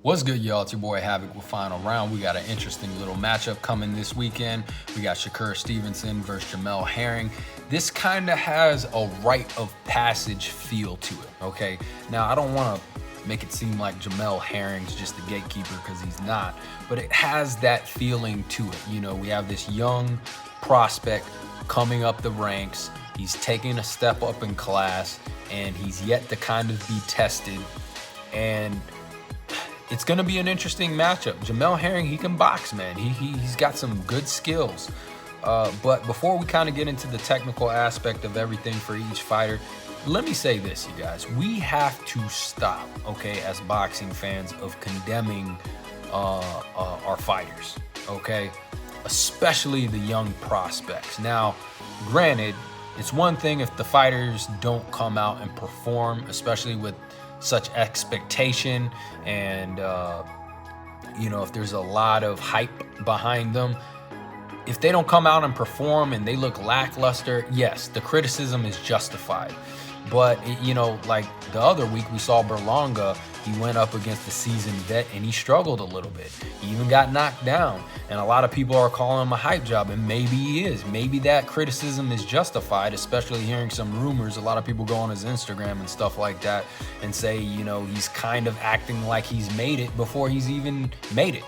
What's good, y'all? It's your boy Havoc with Final Round. We got an interesting little matchup coming this weekend. We got Shakur Stevenson versus Jamele Herring. This kind of has a rite of passage feel to it, okay? Now, I don't want to make it seem like Jamele Herring's just the gatekeeper, because he's not, but it has that feeling to it. You know, we have this young prospect coming up the ranks. He's taking a step up in class, and he's yet to kind of be tested. And it's going to be an interesting matchup. Jamele Herring, he can box, man. He's got some good skills. But before we kind of get into the technical aspect of everything for each fighter, let me say this, you guys. We have to stop, okay, as boxing fans, of condemning our fighters, okay? Especially the young prospects. Now, granted, it's one thing if the fighters don't come out and perform, especially with such expectation and you know, if there's a lot of hype behind them. If they don't come out and perform and they look lackluster, yes, the criticism is justified. But you know, like the other week we saw Berlanga, he went up against the seasoned vet and he struggled a little bit. He even got knocked down, and a lot of people are calling him a hype job, and maybe he is. Maybe that criticism is justified, especially hearing some rumors. A lot of people go on his Instagram and stuff like that and say, you know, he's kind of acting like he's made it before he's even made it.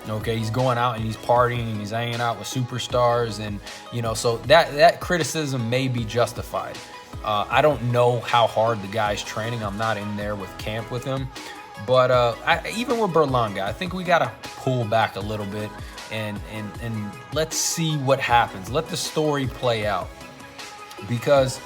Okay, he's going out and he's partying and he's hanging out with superstars, and you know, so that criticism may be justified. I don't know how hard the guy's training. I'm not in there with camp with him. But even with Berlanga, I think we got to pull back a little bit and let's see what happens. Let the story play out. Because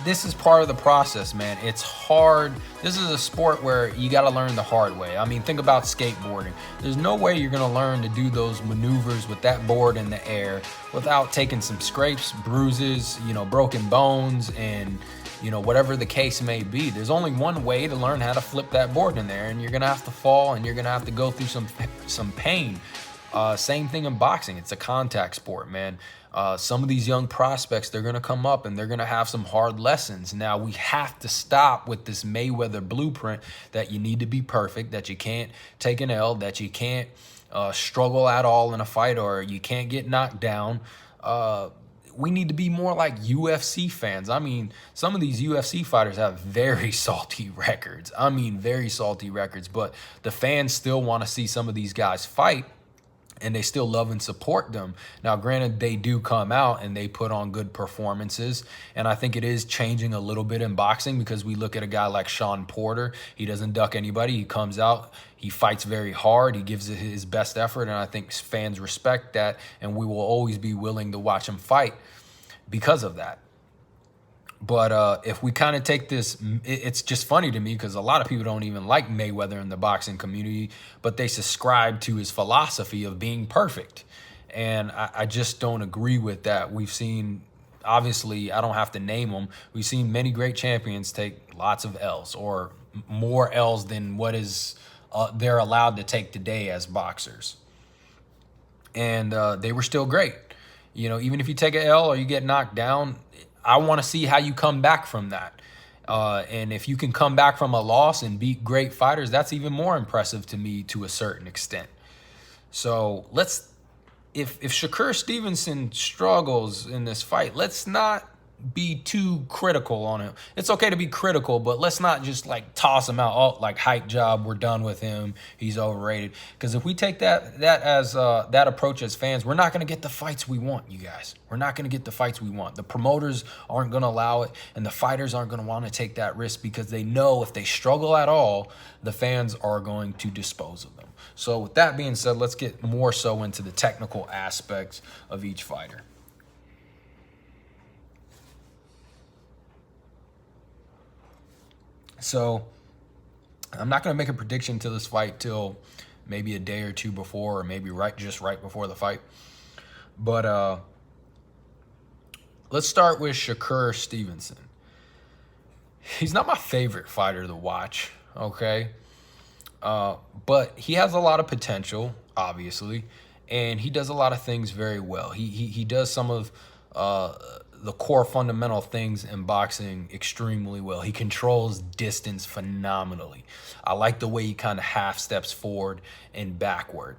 this is part of the process, man. It's hard. This is a sport where you got to learn the hard way. I mean, think about skateboarding. There's no way you're going to learn to do those maneuvers with that board in the air without taking some scrapes, bruises, you know, broken bones, and, you know, whatever the case may be. There's only one way to learn how to flip that board in there, and you're going to have to fall, and you're going to have to go through some pain. Same thing in boxing. It's a contact sport, man. Some of these young prospects, they're going to come up and they're going to have some hard lessons. Now, we have to stop with this Mayweather blueprint that you need to be perfect, that you can't take an L, that you can't struggle at all in a fight, or you can't get knocked down. We need to be more like UFC fans. I mean, some of these UFC fighters have very salty records. I mean, very salty records, but the fans still want to see some of these guys fight, and they still love and support them. Now, granted, they do come out and they put on good performances, and I think it is changing a little bit in boxing, because we look at a guy like Shawn Porter. He doesn't duck anybody. He comes out, he fights very hard, he gives it his best effort, and I think fans respect that, and we will always be willing to watch him fight because of that. But if we kind of take this, it's just funny to me because a lot of people don't even like Mayweather in the boxing community, but they subscribe to his philosophy of being perfect. And I just don't agree with that. We've seen, obviously, I don't have to name them, we've seen many great champions take lots of L's, or more L's than what is they're allowed to take today as boxers. And they were still great. You know, even if you take an L or you get knocked down, I want to see how you come back from that. And if you can come back from a loss and beat great fighters, that's even more impressive to me to a certain extent. So if Shakur Stevenson struggles in this fight, let's not be too critical on him. It's okay to be critical, but let's not just like toss him out. Oh, like hype job, we're done with him, he's overrated. Because if we take that as that approach as fans, we're not going to get the fights we want, you guys. We're not going to get the fights we want. The promoters aren't going to allow it, and the fighters aren't going to want to take that risk, because they know if they struggle at all, the fans are going to dispose of them. So with that being said, let's get more so into the technical aspects of each fighter. So I'm not going to make a prediction to this fight till maybe a day or two before, or maybe just right before the fight. But let's start with Shakur Stevenson. He's not my favorite fighter to watch, okay? But he has a lot of potential, obviously, and he does a lot of things very well. He does some of the core fundamental things in boxing extremely well. He controls distance phenomenally. I like the way he kind of half steps forward and backward.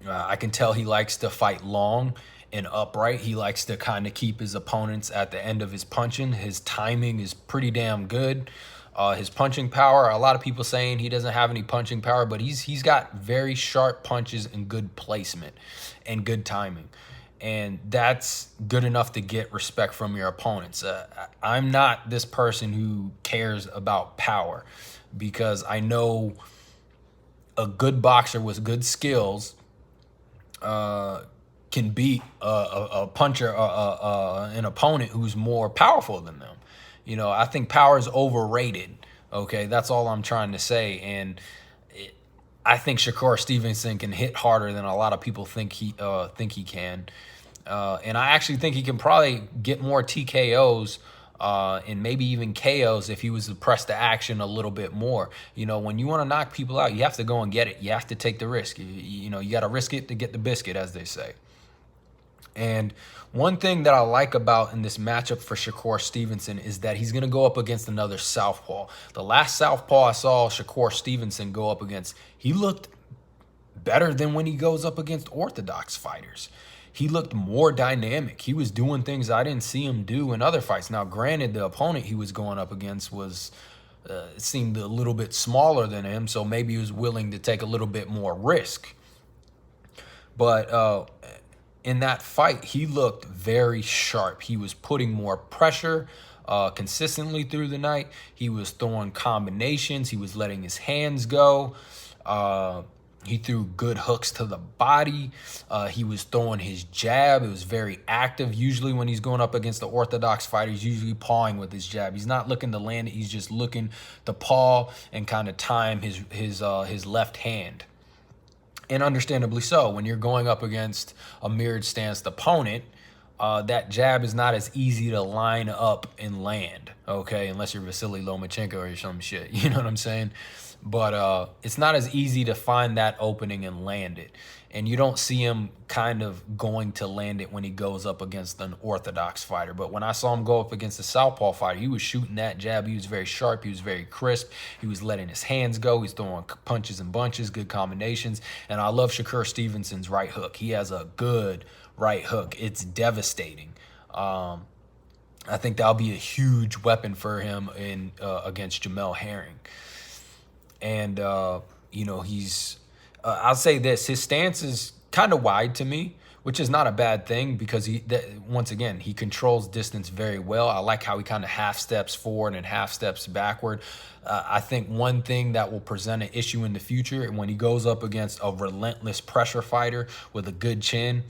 I can tell he likes to fight long and upright. He likes to kind of keep his opponents at the end of his punching. His timing is pretty damn good. His punching power, a lot of people saying he doesn't have any punching power, but he's got very sharp punches and good placement and good timing. And that's good enough to get respect from your opponents. I'm not this person who cares about power, because I know a good boxer with good skills can beat a puncher, an opponent who's more powerful than them. You know, I think power is overrated. Okay, that's all I'm trying to say. And I think Shakur Stevenson can hit harder than a lot of people think he can. And I actually think he can probably get more TKOs and maybe even KOs if he was to press the action a little bit more. You know, when you want to knock people out, you have to go and get it. You have to take the risk. You know, you got to risk it to get the biscuit, as they say. And one thing that I like about in this matchup for Shakur Stevenson is that he's going to go up against another southpaw. The last southpaw I saw Shakur Stevenson go up against, he looked better than when he goes up against orthodox fighters. He looked more dynamic. He was doing things I didn't see him do in other fights. Now, granted, the opponent he was going up against was it seemed a little bit smaller than him, so maybe he was willing to take a little bit more risk. But in that fight, he looked very sharp. He was putting more pressure consistently through the night. He was throwing combinations. He was letting his hands go. He threw good hooks to the body. He was throwing his jab. It was very active. Usually when he's going up against the orthodox fighter, he's usually pawing with his jab. He's not looking to land it. He's just looking to paw and kind of time his left hand. And understandably so. When you're going up against a mirrored stance opponent, that jab is not as easy to line up and land, okay? Unless you're Vasily Lomachenko or some shit, you know what I'm saying? But it's not as easy to find that opening and land it. And you don't see him kind of going to land it when he goes up against an orthodox fighter. But when I saw him go up against a southpaw fighter, he was shooting that jab. He was very sharp. He was very crisp. He was letting his hands go. He's throwing punches and bunches, good combinations. And I love Shakur Stevenson's right hook. He has a good right hook. It's devastating. I think that'll be a huge weapon for him in against Jamele Herring. And, you know, I'll say this, his stance is kind of wide to me, which is not a bad thing because once again, he controls distance very well. I like how he kind of half steps forward and half steps backward. I think one thing that will present an issue in the future when he goes up against a relentless pressure fighter with a good chin,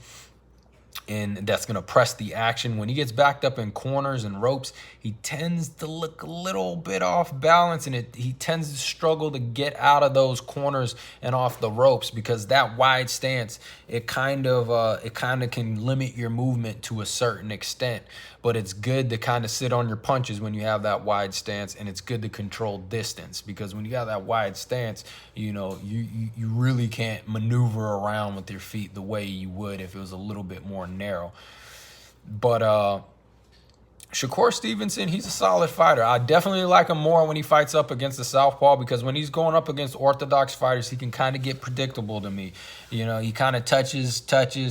and that's going to press the action. When he gets backed up in corners and ropes, he tends to look a little bit off balance, and he tends to struggle to get out of those corners and off the ropes because that wide stance, it kind of can limit your movement to a certain extent. But it's good to kind of sit on your punches when you have that wide stance, and it's good to control distance because when you have that wide stance, you know, you really can't maneuver around with your feet the way you would if it was a little bit more narrow. But Shakur Stevenson, he's a solid fighter. I definitely like him more when he fights up against the southpaw because when he's going up against orthodox fighters, he can kind of get predictable to me. You know, he kind of touches, da, da,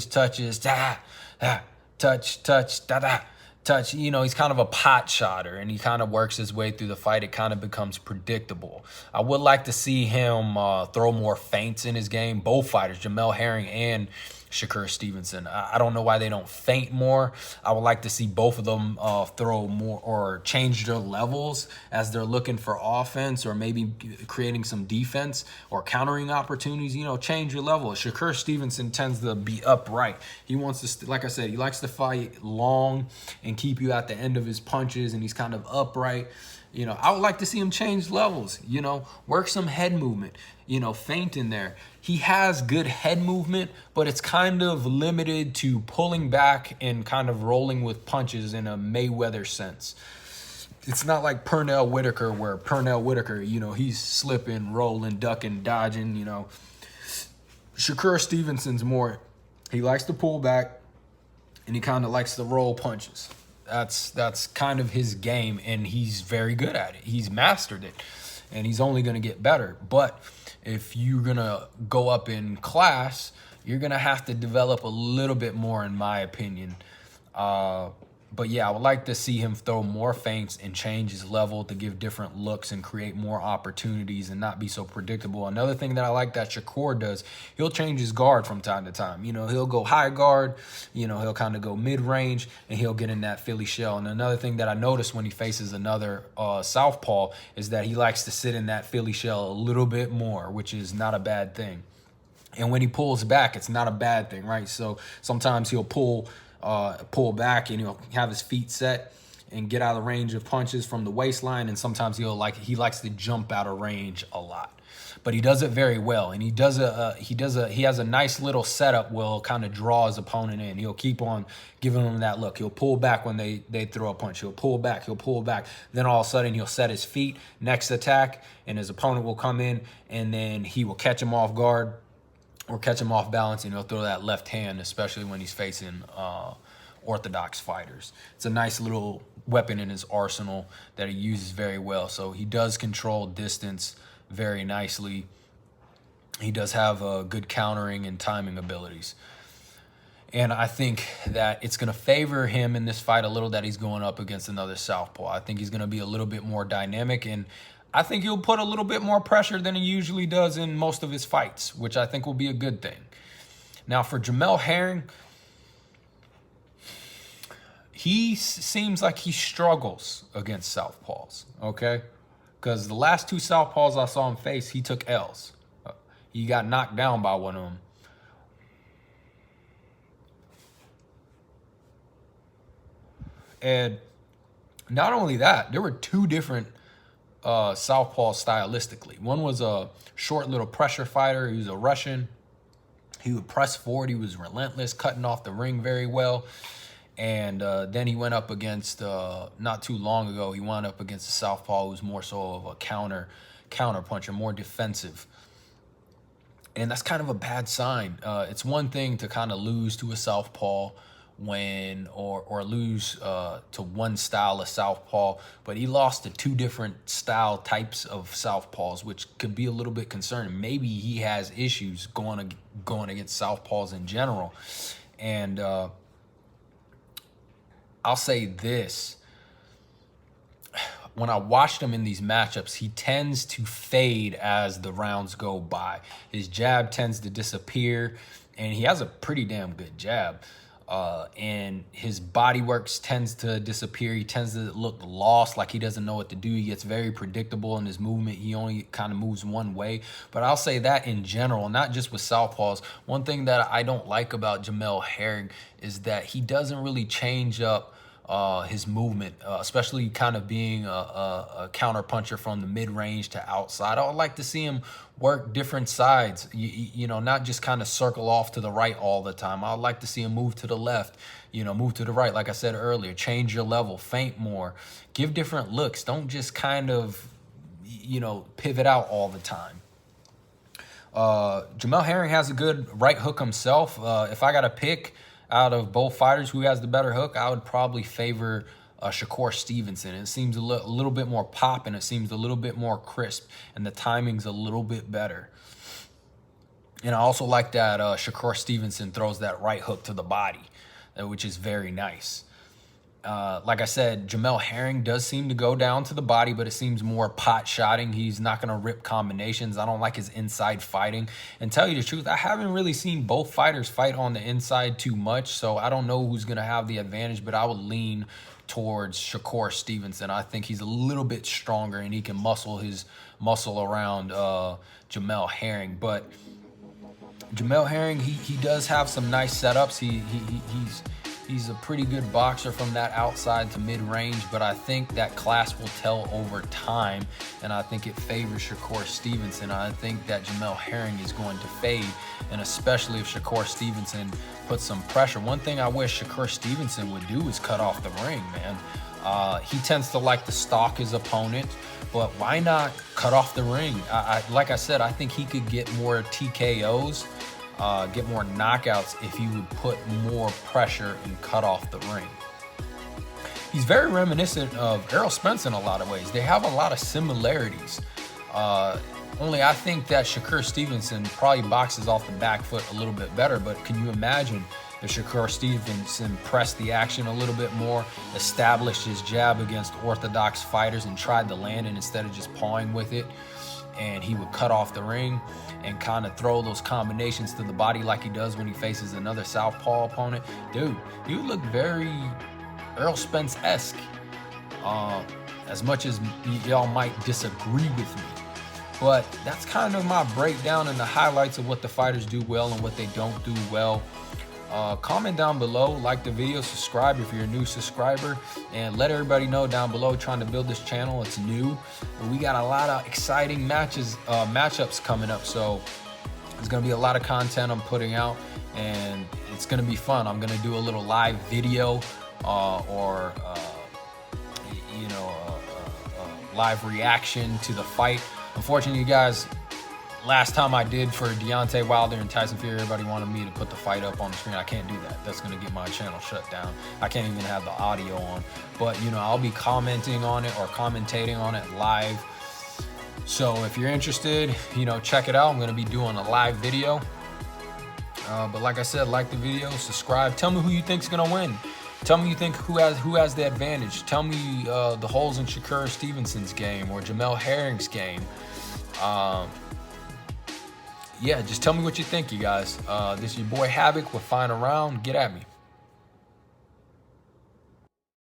touch, da, da. Touch, you know, he's kind of a pot shotter and he kind of works his way through the fight. It kind of becomes predictable. I would like to see him throw more feints in his game. Both fighters, Jamele Herring and Shakur Stevenson. I don't know why they don't feint more. I would like to see both of them throw more or change their levels as they're looking for offense or maybe creating some defense or countering opportunities. You know, change your level. Shakur Stevenson tends to be upright. He wants to, like I said, he likes to fight long and keep you at the end of his punches, and he's kind of upright. You know, I would like to see him change levels, you know, work some head movement, you know, feint in there. He has good head movement, but it's kind of limited to pulling back and kind of rolling with punches in a Mayweather sense. It's not like Pernell Whitaker where Pernell Whitaker, you know, he's slipping, rolling, ducking, dodging, you know. Shakur Stevenson's more, he likes to pull back and he kind of likes to roll punches. That's kind of his game, and he's very good at it. He's mastered it, and he's only going to get better. But if you're going to go up in class, you're going to have to develop a little bit more, in my opinion. But yeah, I would like to see him throw more feints and change his level to give different looks and create more opportunities and not be so predictable. Another thing that I like that Shakur does, he'll change his guard from time to time. You know, he'll go high guard, you know, he'll kind of go mid-range, and he'll get in that Philly shell. And another thing that I noticed when he faces another southpaw is that he likes to sit in that Philly shell a little bit more, which is not a bad thing. And when he pulls back, it's not a bad thing, right? So sometimes he'll pull back, and he'll have his feet set and get out of the range of punches from the waistline. And sometimes he likes to jump out of range a lot, but he does it very well. And he has a nice little setup where he'll kind of draw his opponent in. He'll keep on giving him that look. He'll pull back when they throw a punch. He'll pull back. Then all of a sudden he'll set his feet, next attack, and his opponent will come in, and then he will catch him off guard or catch him off balance, and he'll throw that left hand, especially when he's facing orthodox fighters. It's a nice little weapon in his arsenal that he uses very well. So he does control distance very nicely. He does have good countering and timing abilities. And I think that it's going to favor him in this fight a little that he's going up against another southpaw. I think he's going to be a little bit more dynamic, and I think he'll put a little bit more pressure than he usually does in most of his fights, which I think will be a good thing. Now, for Jamele Herring, he seems like he struggles against southpaws, okay? Because the last two southpaws I saw him face, he took L's. He got knocked down by one of them. And not only that, there were two different southpaw stylistically. One was a short little pressure fighter. He was a Russian. He would press forward. He was relentless, cutting off the ring very well. And then he went up against, not too long ago, he wound up against a southpaw who was more so of a counter puncher, more defensive. And that's kind of a bad sign. It's one thing to kind of lose to a southpaw or lose to one style of southpaw, but he lost to two different style types of southpaws, which could be a little bit concerning. Maybe he has issues going against southpaws in general. And I'll say this. When I watched him in these matchups, he tends to fade as the rounds go by. His jab tends to disappear, and he has a pretty damn good jab. And his body works tends to disappear. He tends to look lost, like he doesn't know what to do. He gets very predictable in his movement. He only kind of moves one way. But I'll say that in general, not just with southpaws. One thing that I don't like about Jamele Herring is that he doesn't really change up his movement, especially kind of being a counter puncher from the mid-range to outside. I would like to see him work different sides, you know, not just kind of circle off to the right all the time. I would like to see him move to the left, you know, move to the right, like I said earlier, change your level, feint more, give different looks. Don't just kind of, you know, pivot out all the time. Jamele Herring has a good right hook himself. If I got to pick out of both fighters who has the better hook, I would probably favor Shakur Stevenson. It seems a little bit more pop, and it seems a little bit more crisp, and the timing's a little bit better. And I also like that Shakur Stevenson throws that right hook to the body, which is very nice. Like I said, Jamele Herring does seem to go down to the body, but it seems more pot shotting. He's not going to rip combinations. I don't like his inside fighting. And tell you the truth, I haven't really seen both fighters fight on the inside too much, so I don't know who's going to have the advantage, but I would lean towards Shakur Stevenson. I think he's a little bit stronger, and he can muscle around Jamele Herring. But Jamele Herring, he does have some nice setups. He's a pretty good boxer from that outside to mid-range, but I think that class will tell over time, and I think it favors Shakur Stevenson. I think that Jamele Herring is going to fade, and especially if Shakur Stevenson puts some pressure. One thing I wish Shakur Stevenson would do is cut off the ring, man. He tends to like to stalk his opponent, but why not cut off the ring? Like I said, I think he could get more TKOs, get more knockouts if he would put more pressure and cut off the ring. He's very reminiscent of Errol Spence in a lot of ways. They have a lot of similarities. Only I think that Shakur Stevenson probably boxes off the back foot a little bit better, but can you imagine if Shakur Stevenson pressed the action a little bit more, established his jab against orthodox fighters and tried to land it instead of just pawing with it, and he would cut off the ring and kind of throw those combinations to the body like he does when he faces another southpaw opponent. Dude, he would look very Errol Spence-esque. As much as y'all might disagree with me. But that's kind of my breakdown and the highlights of what the fighters do well and what they don't do well. Comment down below, like the video, subscribe if you're a new subscriber, and let everybody know down below. Trying to build this channel, it's new, and we got a lot of exciting matchups coming up. So there's gonna be a lot of content I'm putting out, and it's gonna be fun. I'm gonna do a little live video or live reaction to the fight. Unfortunately, you guys, last time I did for Deontay Wilder and Tyson Fury, everybody wanted me to put the fight up on the screen. I can't do that. That's going to get my channel shut down. I can't even have the audio on. But, I'll be commenting on it or commentating on it live. So if you're interested, check it out. I'm going to be doing a live video. But like I said, like the video, subscribe. Tell me who you think's going to win. Tell me you think who has the advantage. Tell me the holes in Shakur Stevenson's game or Jemele Herring's game. Yeah, just tell me what you think, you guys. This is your boy Havoc with Final Round. Get at me.